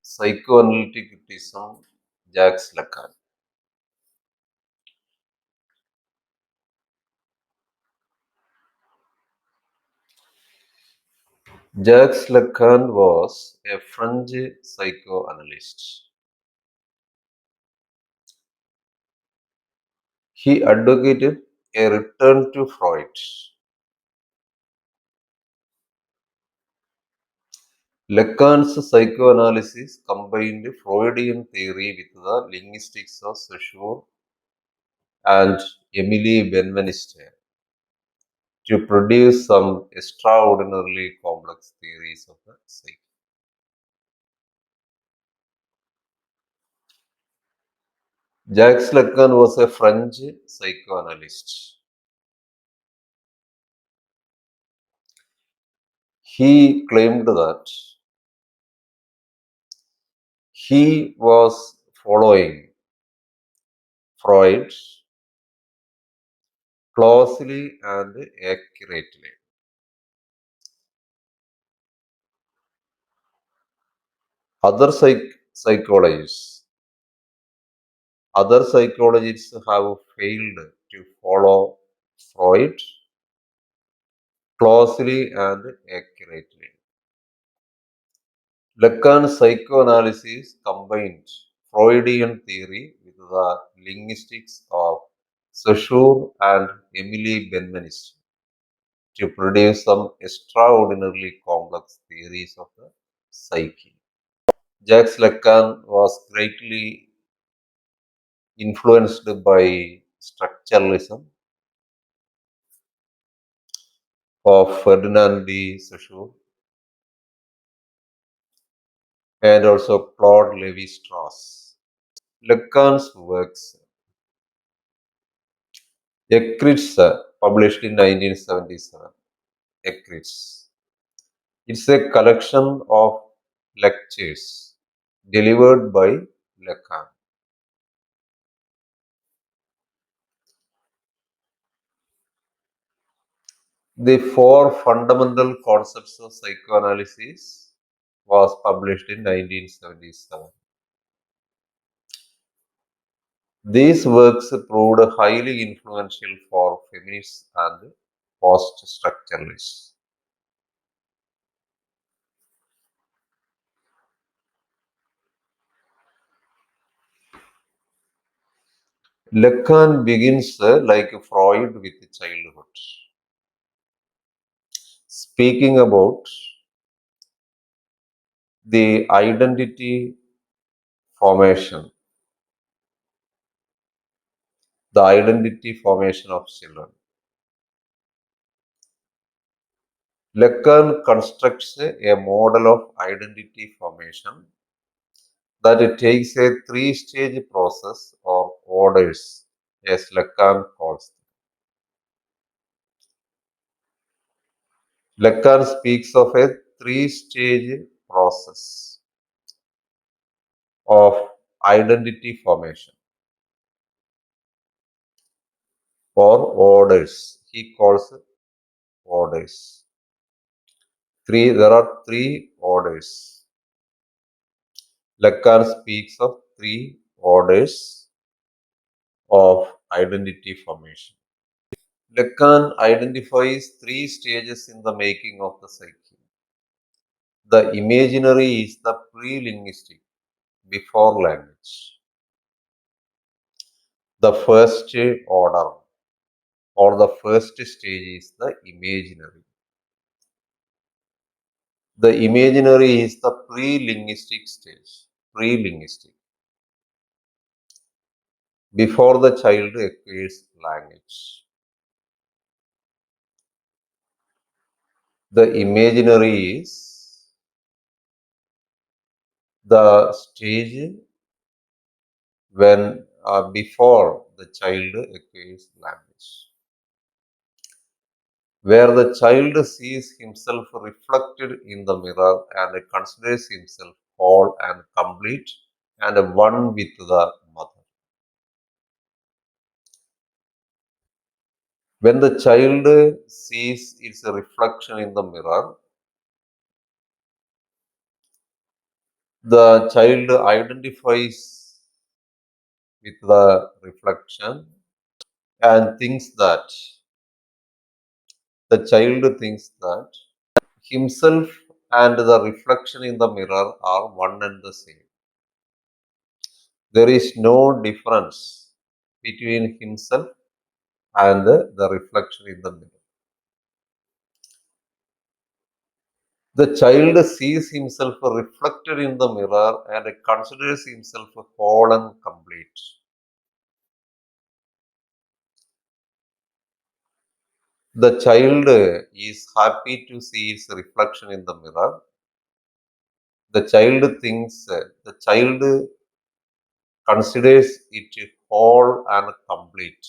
Psychoanalyticism, Jacques Lacan. Jacques Lacan was a French psychoanalyst. He advocated a return to Freud. Lacan's psychoanalysis combined Freudian theory with the linguistics of Saussure and Emile Benveniste to produce some extraordinarily complex theories of the psyche. Jacques Lacan was a French psychoanalyst. He claimed that he was following Freud closely and accurately. Other psychologists, other psychologists have failed to follow Freud closely and accurately. Lacan's psychoanalysis combined Freudian theory with the linguistics of Saussure and Emile Benveniste to produce some extraordinarily complex theories of the psyche. Jacques Lacan was greatly influenced by structuralism of Ferdinand de Saussure and also Claude Lévi-Strauss. Lacan's works, Eccrits, published in 1977. Eccrits. It's a collection of lectures delivered by Lacan. The Four Fundamental Concepts of Psychoanalysis was published in 1977. These works proved highly influential for feminists and post-structuralists. Lacan begins like Freud with childhood, speaking about the formation, identity formation of children. Lacan constructs a model of identity formation that it takes a three-stage process or orders, as Lacan calls them. Lacan speaks of a three-stage process of identity formation or orders. He calls it orders. There are three orders. Lacan speaks of three orders of identity formation. Lacan identifies three stages in the making of the psyche. The imaginary is the pre-linguistic, before language. The first order or the first stage is the imaginary. The imaginary is the pre-linguistic stage, pre-linguistic, before the child acquires language. The imaginary is the stage when before the child acquires language, where the child sees himself reflected in the mirror and considers himself whole and complete and one with the mother. When the child sees its reflection in the mirror, The child identifies with the reflection and thinks that the child thinks that himself and the reflection in the mirror are one and the same. There is no difference between himself and the reflection in the mirror. The child sees himself reflected in the mirror and considers himself whole and complete. The child is happy to see its reflection in the mirror. The child considers it whole and complete.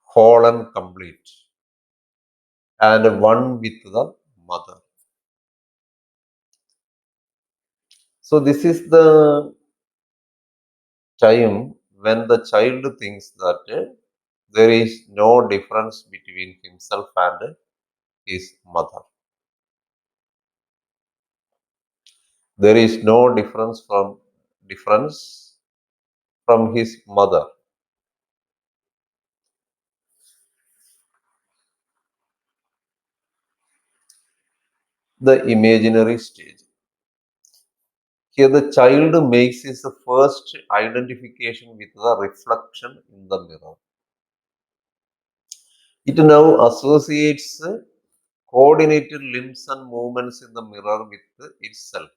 Whole and complete. And one with the mother. So, this is the time when the child thinks that there is no difference between himself and his mother. There is no difference from his mother. The imaginary stage. Here the child makes his first identification with the reflection in the mirror. It now associates coordinated limbs and movements in the mirror with itself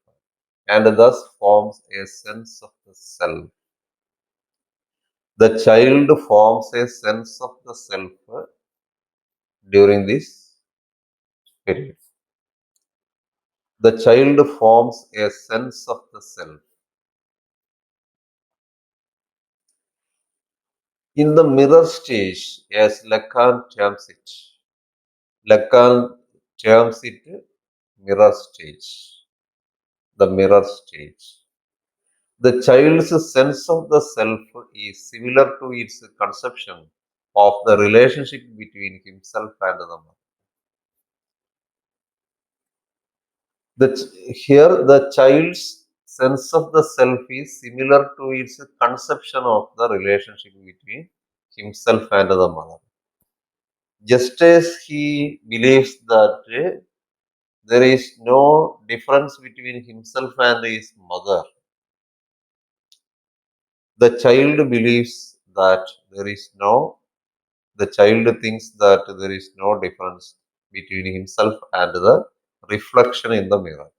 and thus forms a sense of the self. The child forms a sense of the self during this period. The child forms a sense of the self. In the mirror stage, as Lacan terms it, Lacan terms it mirror stage, the mirror stage. The child's sense of the self is similar to its conception of the relationship between himself and the mother. Here, the child's sense of the self is similar to its conception of the relationship between himself and the mother. Just as he believes that there is no difference between himself and his mother, the child believes that there is no, the child thinks that there is no difference between himself and the reflection in the mirror.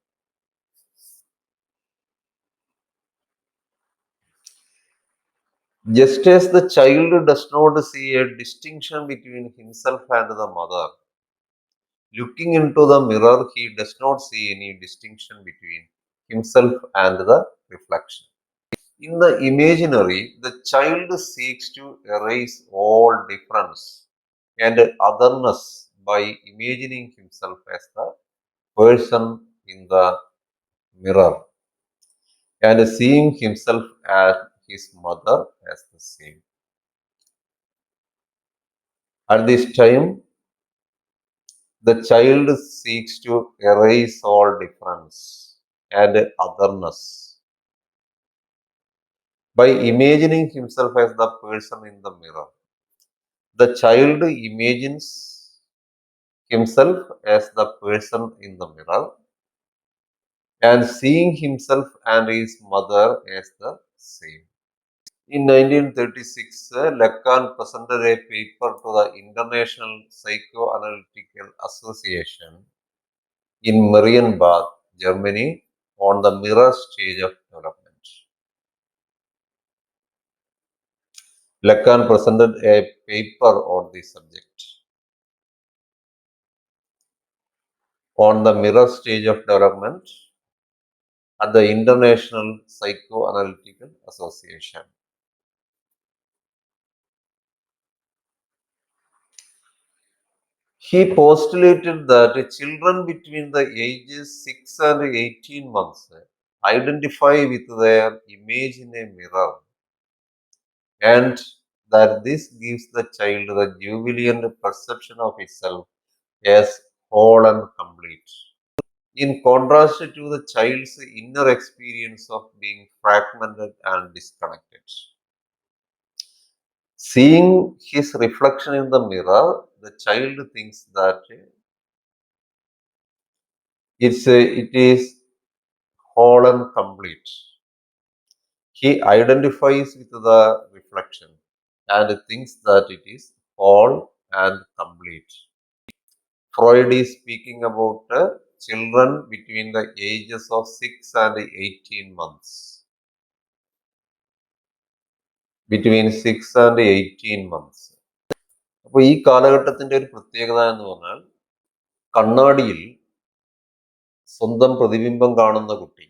Just as the child does not see a distinction between himself and the mother, looking into the mirror, he does not see any distinction between himself and the reflection. In the imaginary, the child seeks to erase all difference and otherness by imagining himself as the person in the mirror and seeing himself as his mother as the same. At this time, the child seeks to erase all difference and otherness by imagining himself as the person in the mirror. The child imagines himself as the person in the mirror and seeing himself and his mother as the same. In 1936, Lacan presented a paper to the International Psychoanalytical Association in Marienbad, Germany, on the mirror stage of development. Lacan presented a paper on this subject on the mirror stage of development at the International Psychoanalytical Association. He postulated that children between the ages 6 and 18 months identify with their image in a mirror and that this gives the child the jubilant perception of itself as whole and complete. in contrast to the child's inner experience of being fragmented and disconnected. Seeing his reflection in the mirror, the child thinks that it is whole and complete. He identifies with the reflection and thinks that it is whole and complete. Freud is speaking about children between the ages of 6 and 18 months. Between 6 and 18 months. അപ്പോൾ ഈ കാലഘട്ടത്തിന്റെ ഒരു പ്രത്യേകത എന്ന് പറഞ്ഞാൽ കണ്ണാടിയിൽ സ്വന്തം പ്രതിബിംബം കാണുന്ന കുട്ടി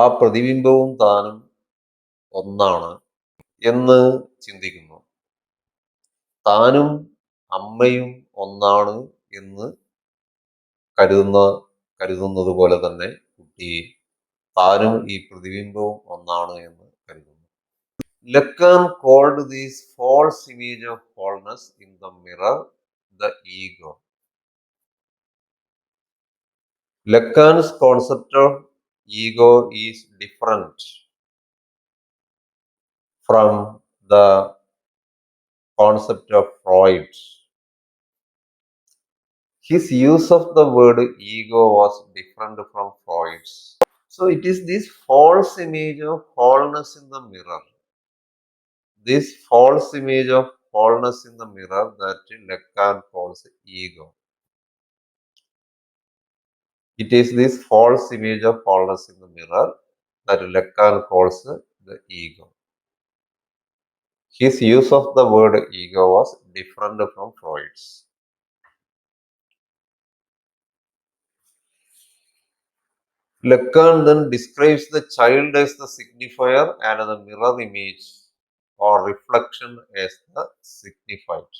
ആ പ്രതിബിംബവും താനും ഒന്നാണ് എന്ന് ചിന്തിക്കുന്നു. താനും അമ്മയും ഒന്നാണ് എന്ന് കരുതുന്ന കരുതുന്നത് പോലെ തന്നെ കുട്ടി താനും ഈ പ്രതിബിംബവും ഒന്നാണ് എന്ന് കരുതുന്നു. ലക്കാൻ called this false image of wholeness in the mirror the ego. Lacan's concept of ego is different from the concept of Freud. His use of the word ego was different from Freud's. So it is this false image of wholeness in the mirror. This false image of wholeness in the mirror that Lacan calls ego. It is this false image of wholeness in the mirror that Lacan calls the ego. His use of the word ego was different from Freud's. Lacan then describes the child as the signifier and the mirror image or reflection as the signified.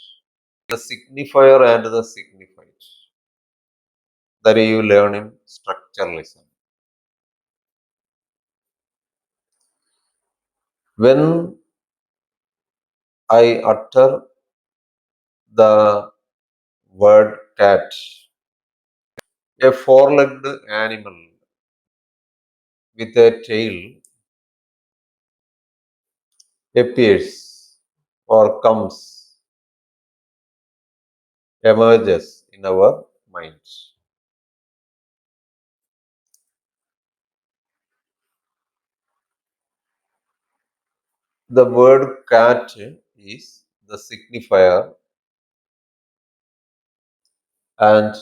The signifier and the signified that you learn in structuralism. When I utter the word cat, a four-legged animal with a tail appears or comes, emerges in our minds. The word cat is the signifier, and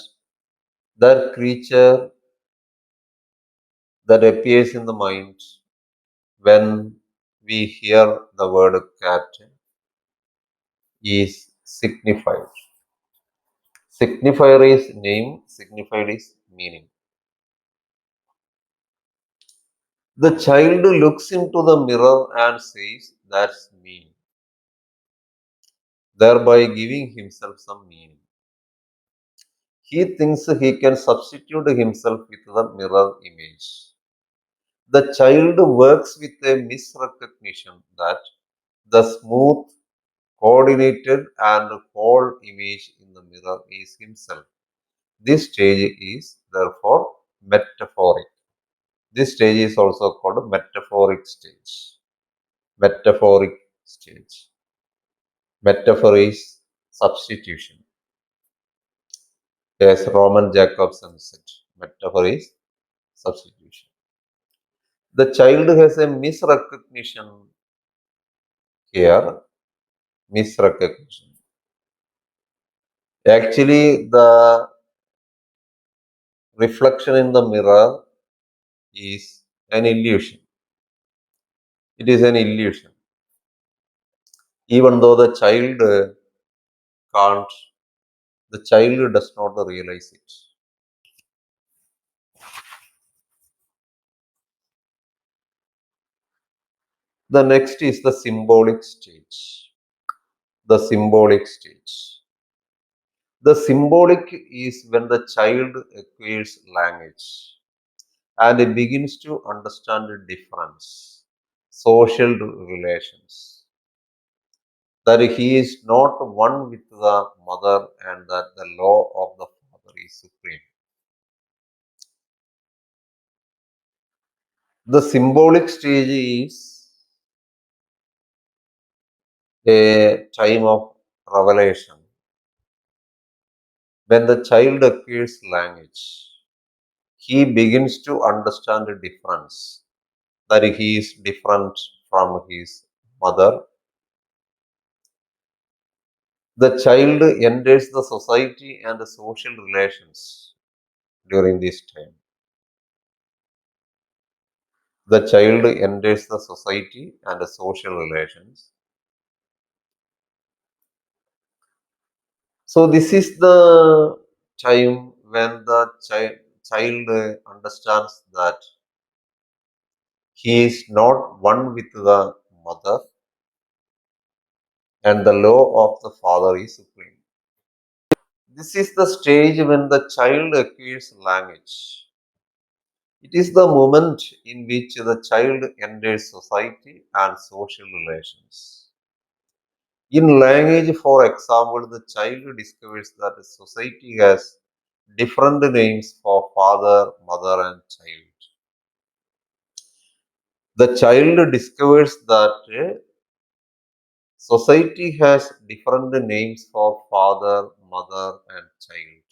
that creature that appears in the mind when we hear the word cat is signified. Signifier is name, signified is meaning. The child looks into the mirror and says, "That's me," thereby giving himself some meaning. He thinks he can substitute himself with the mirror image. The child works with a misrecognition that the smooth, coordinated, and whole image in the mirror is himself. This stage is therefore metaphoric. This stage is also called metaphoric stage. Metaphoric stage. Metaphor is substitution. As Roman Jacobson said, metaphor is substitution. The child has a misrecognition here. Misrecognition. Actually, the reflection in the mirror is an illusion. It is an illusion. Even though the child can't, the child does not realize it. The next is the symbolic stage. The symbolic stage. The symbolic is when the child acquires language and it begins to understand the difference, social relations. that he is not one with the mother and that the law of the father is supreme. The symbolic stage is a time of revelation when the child acquires language. He begins to understand the difference, that he is different from his mother. The child enters the society and the social relations during this time. The child enters the society and the social relations. So this is the time when the child understands that he is not one with the mother and the law of the father is supreme. This is the stage when the child acquires language. It is the moment in which the child enters society and social relations. In language, for example, the child discovers that the society has different names for father, mother, and child. The child discovers that society has different names for father, mother, and child.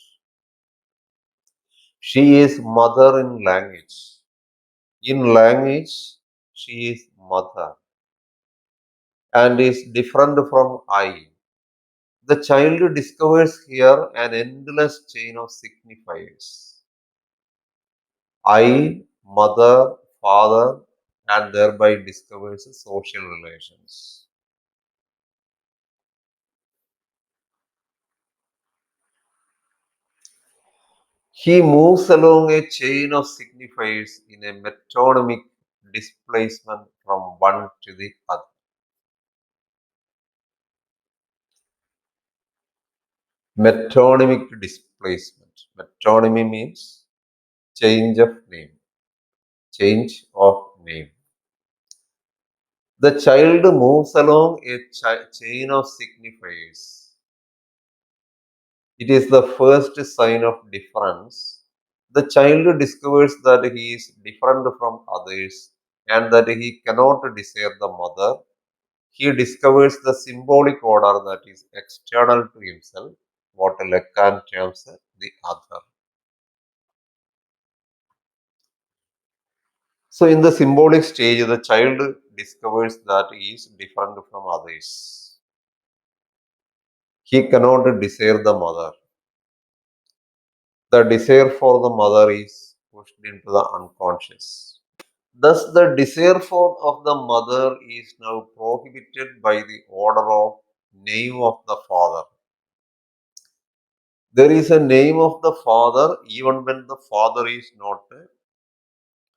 She is mother in language. In language, she is mother and is different from I. The child discovers here an endless chain of signifiers. I, mother, father, and thereby discovers social relations. He moves along a chain of signifiers in a metonymic displacement from one to the other. Metonymic displacement. Metonymy means change of name. Change of name. The child moves along a chain of signifiers. It is the first sign of difference. The child discovers that he is different from others and that he cannot desire the mother. He discovers the symbolic order that is external to himself, what Lacan terms the other. So, in the symbolic stage, the child discovers that he is different from others. He cannot desire the mother. The desire for the mother is pushed into the unconscious. Thus, the desire for of the mother is now prohibited by the order of name of the father. There is a name of the father even when the father is not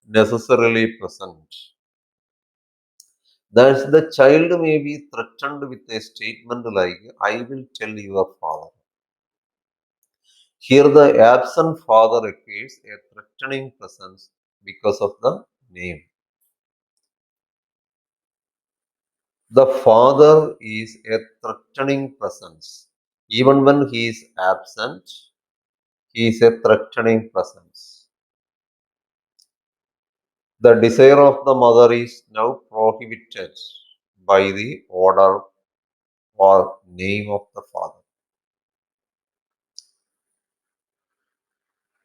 necessarily present. Thus, the child may be threatened with a statement like, I will tell your father. Here, the absent father appears a threatening presence because of the name. The father is a threatening presence. Even when he is absent, he is a threatening presence. The desire of the mother is now prohibited by the order or name of the father.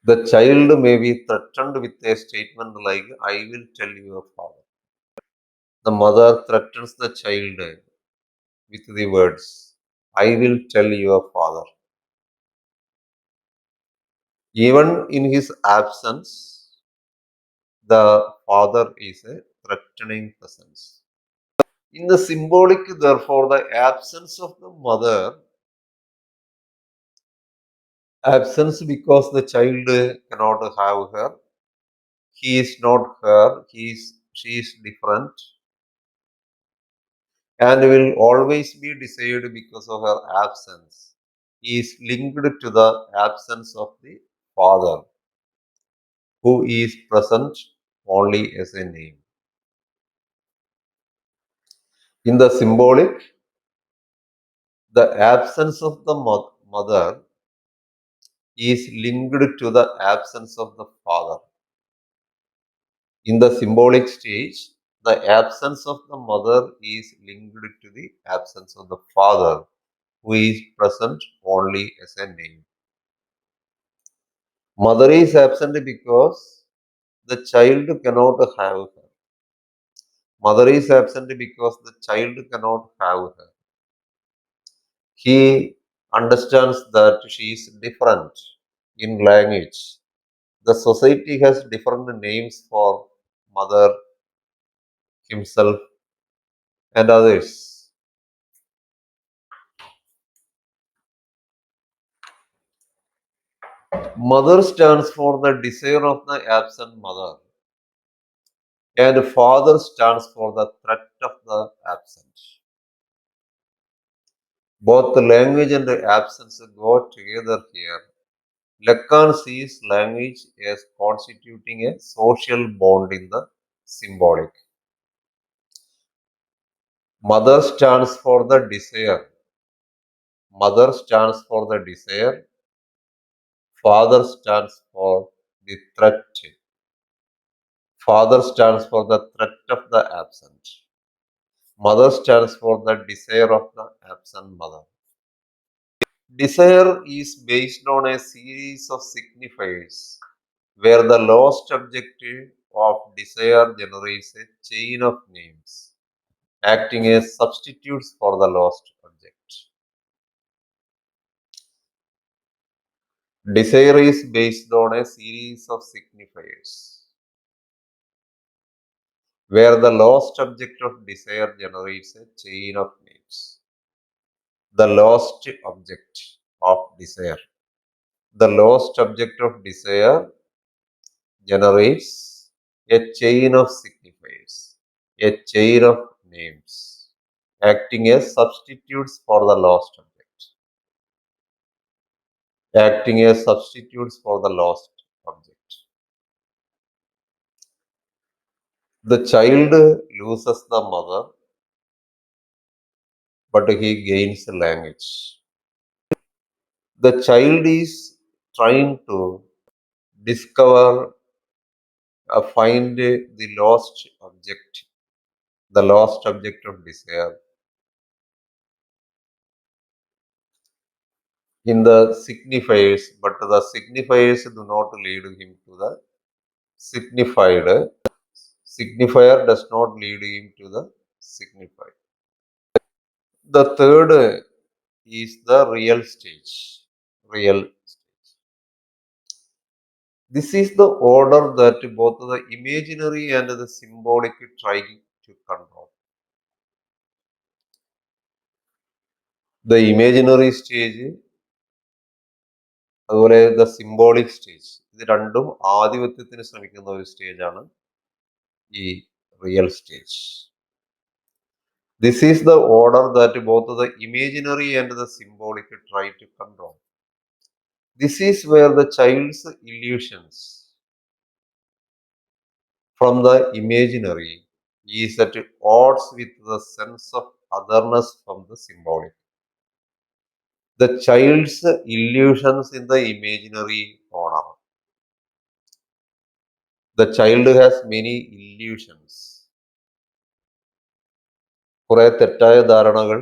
The child may be threatened with a statement like, I will tell your father. The mother threatens the child with the words, I will tell your father. Even in his absence, the father is a threatening presence. In the symbolic, therefore, the absence of the mother, absence because the child cannot have her, he is not her, she is different, and will always be desired because of her absence. He is linked to the absence of the father, who is present only as a name. In the symbolic, The absence of the mother is linked to the absence of the father. In the symbolic stage, the absence of the mother is linked to the absence of the father, who is present only as a name. Mother is absent because the child cannot have her. Mother is absent because the child cannot have her. He understands that she is different in language. The society has different names for mother, himself, and others. Mother stands for the desire of the absent mother, and father stands for the threat of the absent. Both the language and the absence go together here. Lacan sees language as constituting a social bond in the symbolic. Mother stands for the desire. Mother stands for the desire. Father stands for the threat. Father stands for the threat of the absent. Mother stands for the desire of the absent mother. Desire is based on a series of signifiers where the lost objective of desire generates a chain of names acting as substitutes for the lost object. Desire is based on a series of signifiers where the lost object of desire generates a chain of names. The lost object of desire. The lost object of desire generates a chain of signifiers, a chain of names, acting as substitutes for the lost object. Acting as substitutes for the lost object. The child loses the mother, but he gains language. The child is trying to discover, find the lost object of desire in the signifiers, but the signifiers do not lead him to the signified. Signifier does not lead him to the signified. The third is the real stage. Real stage. This is the order that both the imaginary and the symbolic try to control. The imaginary stage അതുപോലെ the symbolic stage ഇത് രണ്ടും ആധിപത്യത്തിന് ശ്രമിക്കുന്ന ഒരു സ്റ്റേജാണ് ഈ real stage. This is the order that both the imaginary and the symbolic try to control. This is where the child's illusions from the imaginary is at odds with the sense of otherness from the symbolic. The child's illusions in the imaginary corner. The child has many illusions. കുറെ തെറ്റായ ധാരണകൾ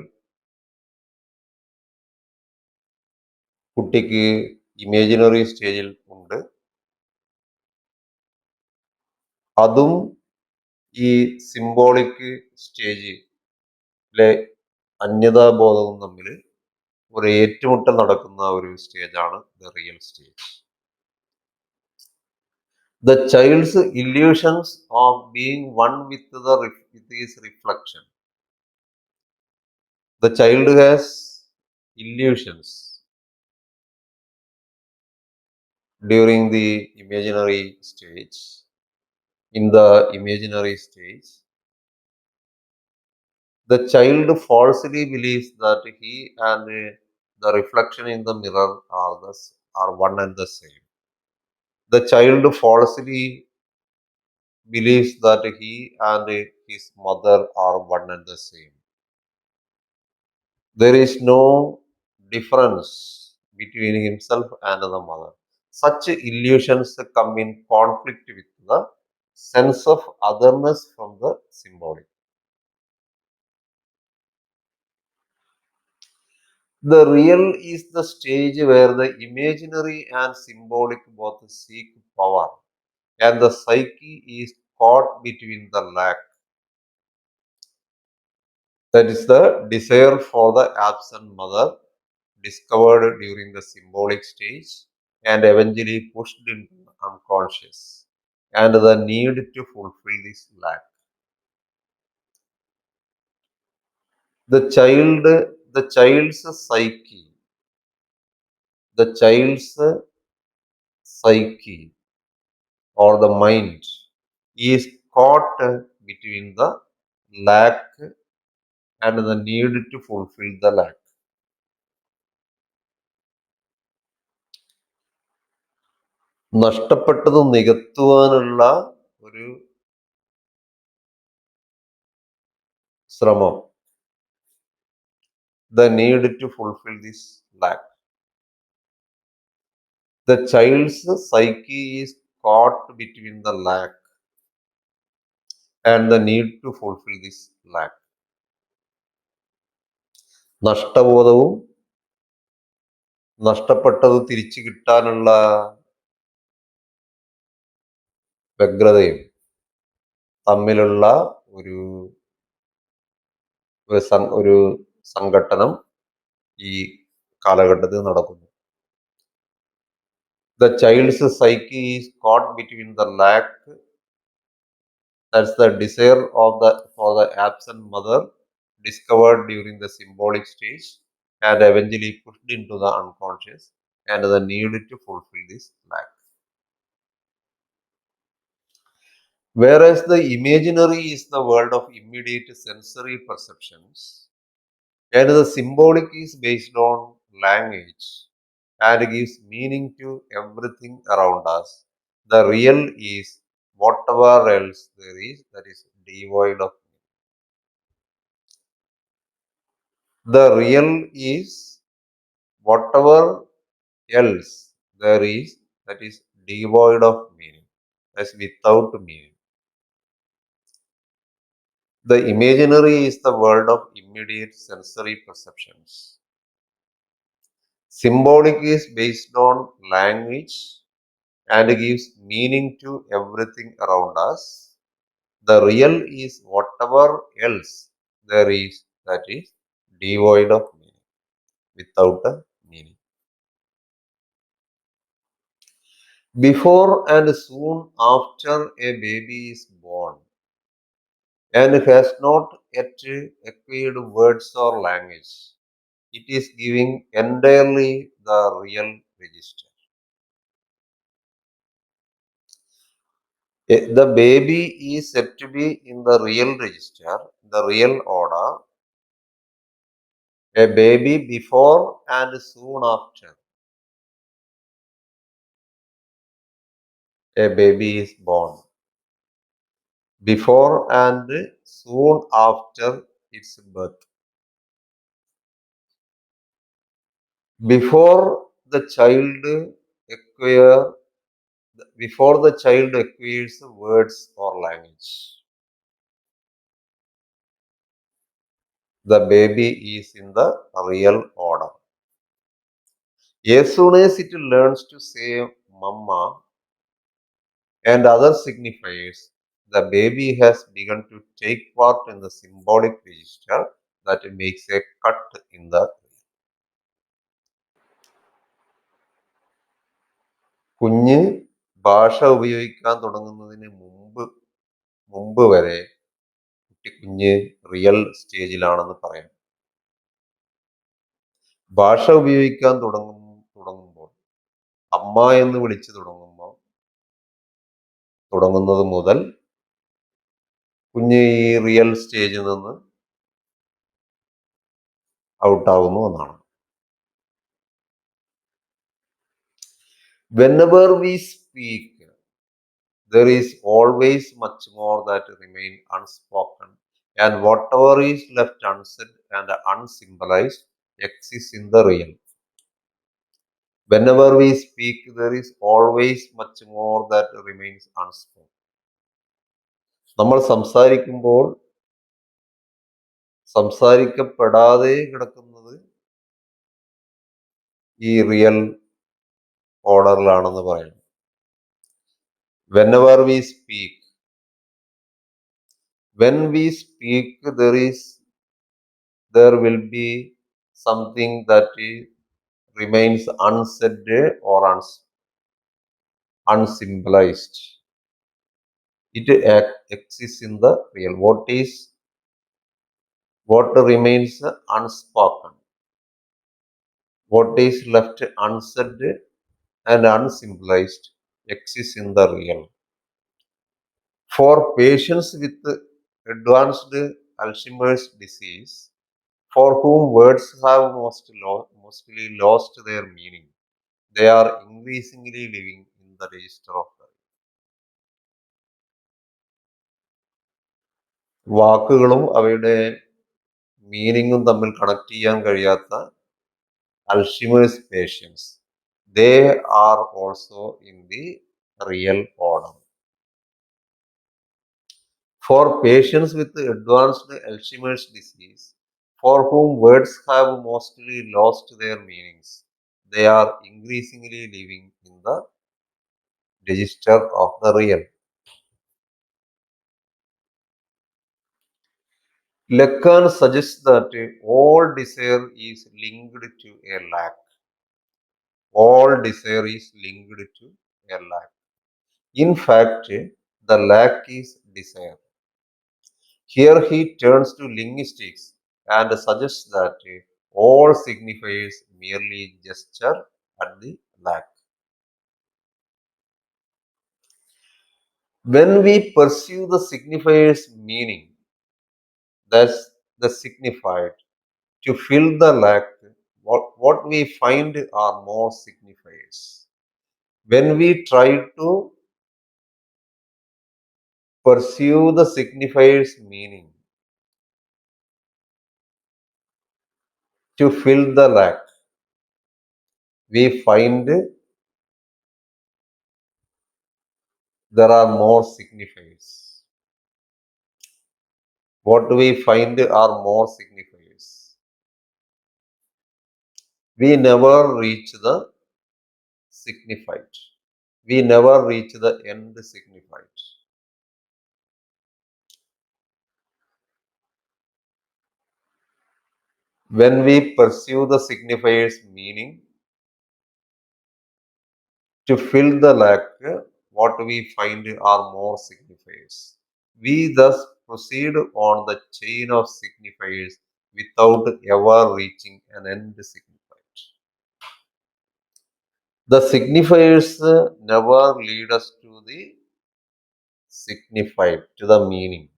കുട്ടിക്ക് imaginary സ്റ്റേജിൽ ഉണ്ട്. അതും ഈ symbolic സ്റ്റേജിലെ അന്യതാബോധവും തമ്മിൽ ഒരു ഏറ്റുമുട്ടൽ നടക്കുന്ന ഒരു സ്റ്റേജാണ് the real stage. The child's illusions of being one with his reflection. The child has illusions during the imaginary stage. In the imaginary stage, the child falsely believes that he and the reflection in the mirror are one and the same. The child falsely believes that he and his mother are one and the same. There is no difference between himself and the mother. Such illusions come in conflict with the sense of otherness from the symbolic. The real is the stage where the imaginary and symbolic both seek power, and the psyche is caught between the lack. That is the desire for the absent mother, discovered during the symbolic stage and eventually pushed into the unconscious, and the need to fulfill this lack. The child, the child's psyche, the child's psyche or the mind is caught between the lack and the need to fulfill the lack. നഷ്ടപ്പെട്ടത് നികത്തുവാനുള്ള ഒരു ശ്രമം, the need to fulfill this lack. The child's psyche is caught between the lack and the need to fulfill this lack. നഷ്ടബോധവും നഷ്ടപ്പെട്ടത് തിരിച്ചു കിട്ടാനുള്ള വ്യഗ്രതയും തമ്മിലുള്ള ഒരു ഒരു സംഘട്ടനം ഈ കാലഘട്ടത്തിൽ നടക്കുന്നു. The child's psyche is caught between the lack, that's the desire of the for the absent mother, discovered during the symbolic stage and eventually pushed into the unconscious, and the need to fulfill this lack. Whereas the imaginary is the world of immediate sensory perceptions, and the symbolic is based on language and gives meaning to everything around us. The real is whatever else there is that is devoid of. The real is whatever else there is that is devoid of meaning, that's without meaning. The imaginary is the world of immediate sensory perceptions. Symbolic is based on language and gives meaning to everything around us. The real is whatever else there is that is devoid of meaning, without a meaning. Before and soon after a baby is born and has not yet acquired words or language, it is giving entirely the real register. The baby is said to be in the real register, the real order, a baby before and soon after a baby is born, before and soon after its birth. Before the child acquire, before the child acquires words or language, the baby is in the real order. As soon as it learns to say mama and other signifiers, the baby has begun to take part in the symbolic register that makes a cut in the. കുഞ്ഞ് ഭാഷ ഉപയോഗിക്കാൻ തുടങ്ങുന്നതിന് മുമ്പ് വരെ കുഞ്ഞ് real സ്റ്റേജിലാണെന്ന് പറയാം. ഭാഷ ഉപയോഗിക്കാൻ തുടങ്ങുമ്പോൾ അമ്മ എന്ന് വിളിച്ചു തുടങ്ങുന്നത് മുതൽ കുഞ്ഞ് ഈ റിയൽ സ്റ്റേജിൽ നിന്ന് ഔട്ടാവുന്നു എന്നാണ്. Whenever we speak, there is always much more that remain unspoken and whatever is left unsaid and unsymbolized exists in the real. Whenever we speak, there is always much more that remains unspoken. നമ്മൾ സംസാരിക്കുമ്പോൾ സംസാരിക്കപ്പെടാതെ കിടക്കുന്നത് ഈ real ഓർഡറിലാണെന്ന് പറയുന്നു. Whenever we speak, when we speak, there will be something that remains unsaid or unsymbolized. It exists in the real. What remains unspoken, what is left unsaid and unsymbolized exists in the real. For patients with advanced Alzheimer's disease, for whom words have mostly lost their meaning, they are increasingly living in the register of the വാക്കുകളും അവയുടെ മീനിങ്ങും തമ്മിൽ connect ചെയ്യാൻ കഴിയാത്ത Alzheimer's patients, they are also in the real order. For patients with advanced Alzheimer's disease, for whom words have mostly lost their meanings, they are increasingly living in the register of the real. Lacan suggests that all desire is linked to a lack. All desire is linked to a lack. In fact, the lack is desire. Here he turns to linguistics and suggests that all signifiers merely gesture at the lack. When we pursue the signifier's meaning, that's the signified, to fill the lack, what we find are more signifiers. When we try to pursue the signifier's meaning, to fill the lack, we find there are more signifiers. What we find are more signifiers. We never reach the signified. We never reach the end signified. When we pursue the signifier's meaning to fill the lack, what we find are more signifiers. We thus proceed on the chain of signifiers without ever reaching an end signified. The signifiers never lead us to the signified, to the meaning.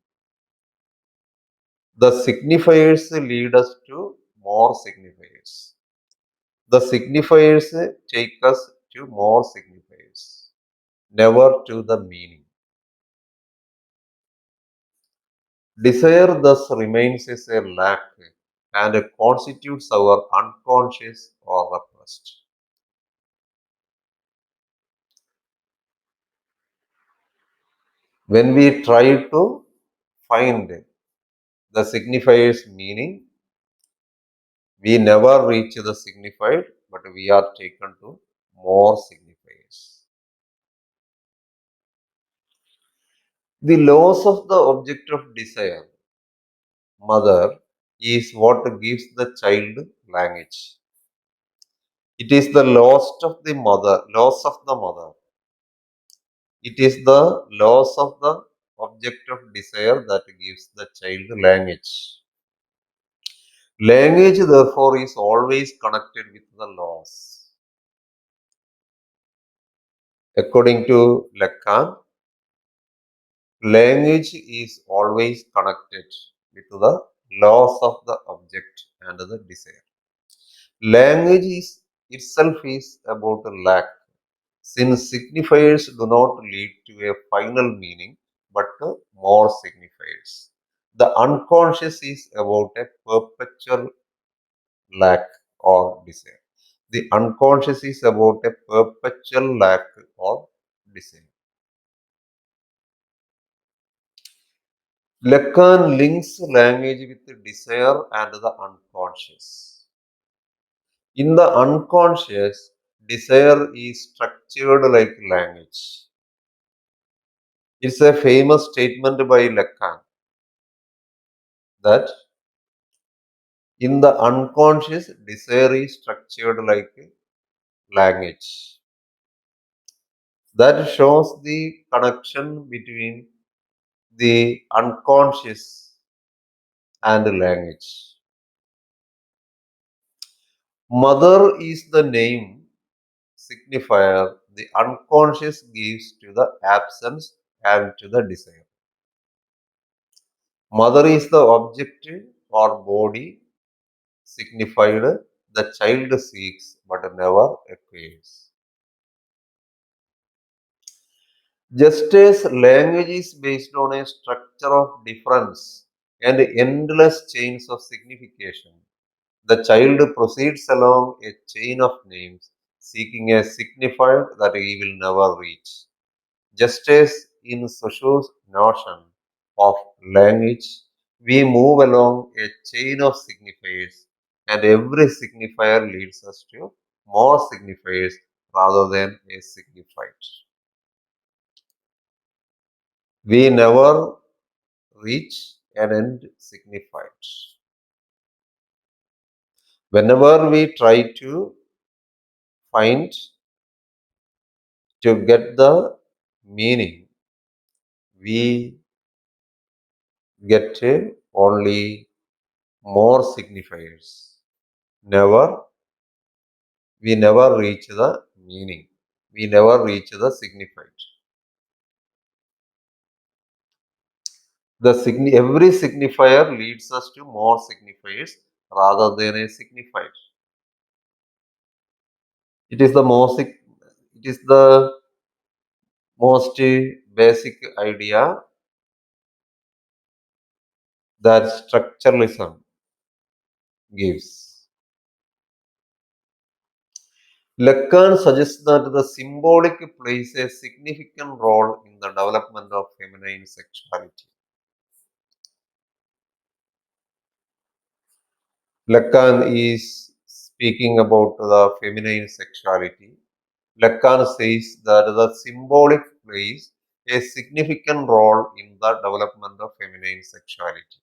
The signifiers lead us to more signifiers. The signifiers take us to more signifiers, never to the meaning. Desire thus remains as a lack and constitutes our unconscious or repressed. When we try to find the signifier's meaning, we never reach the signified, but we are taken to more signifiers. The loss of the object of desire, mother, is what gives the child language. It is the loss of the mother. It is the loss of the object of desire that gives the child language. Language, therefore, is always connected with the loss. According to Lacan, language is always connected with the loss of the object and the desire. Language itself is about a lack, since signifiers do not lead to a final meaning but to more signifiers. The unconscious is about a perpetual lack or desire. The unconscious is about a perpetual lack or desire. Lacan links language with desire and the unconscious. In the unconscious, desire is structured like language. It's a famous statement by Lacan that in the unconscious, desire is structured like language. That shows the connection between the unconscious and language. Mother is the name signifier the unconscious gives to the absence and to the desire. Mother is the object or body signified the child seeks but never acquires. Just as language is based on a structure of difference and endless chains of signification, the child proceeds along a chain of names, seeking a signifier that he will never reach. Just as in Sosho's notion of language, we move along a chain of signifiers, and every signifier leads us to more signifiers rather than a signified. We never reach an end signified. Whenever we try to find to get the meaning, we get only more signifiers. Never, we never reach the meaning. We never reach the signified. Every signifier leads us to more signifiers rather than a signified. It is the most. It is the most basic idea that structuralism gives. Lacan suggests that the symbolic plays a significant role in the development of feminine sexuality. Lacan is speaking about the feminine sexuality. Lacan says that the symbolic plays a significant role in the development of feminine sexuality.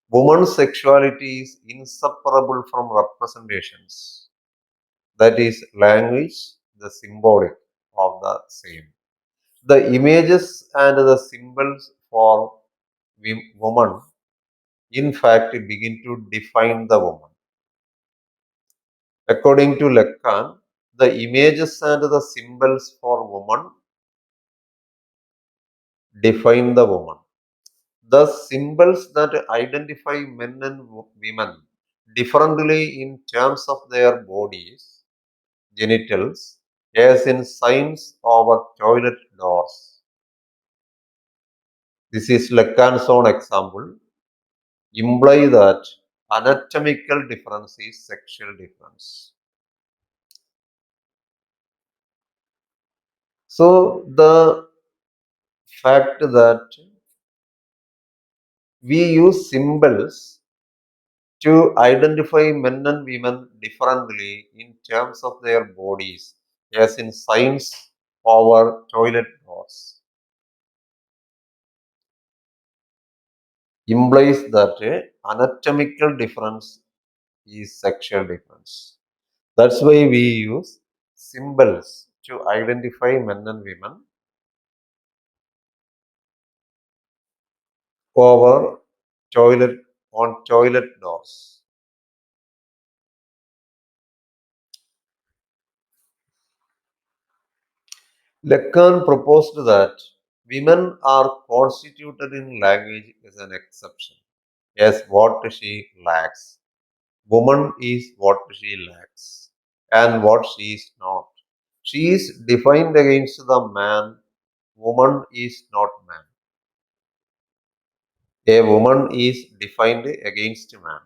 Woman's sexuality is inseparable from representations, that is, language, the symbolic of the same. The images and the symbols for woman, in fact, begin to define the woman. According to Lacan, the images and the symbols for woman define the woman. The symbols that identify men and women differently in terms of their bodies, genitals, as in signs over toilet doors. This is Lacan's own example, imply that anatomical difference is sexual difference. So the fact that we use symbols to identify men and women differently in terms of their bodies, as in signs over toilet doors, implies that anatomical difference is sexual difference. That's why we use symbols to identify men and women over toilet on toilet doors. Lacan proposed that women are constituted in language as an exception, as what she lacks. Woman is what she lacks and what she is not. She is defined against the man, woman is not man. A woman is defined against man,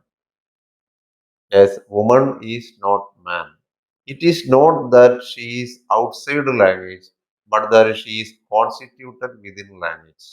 as woman is not man. It is not that she is outside language, but that she is constituted within language.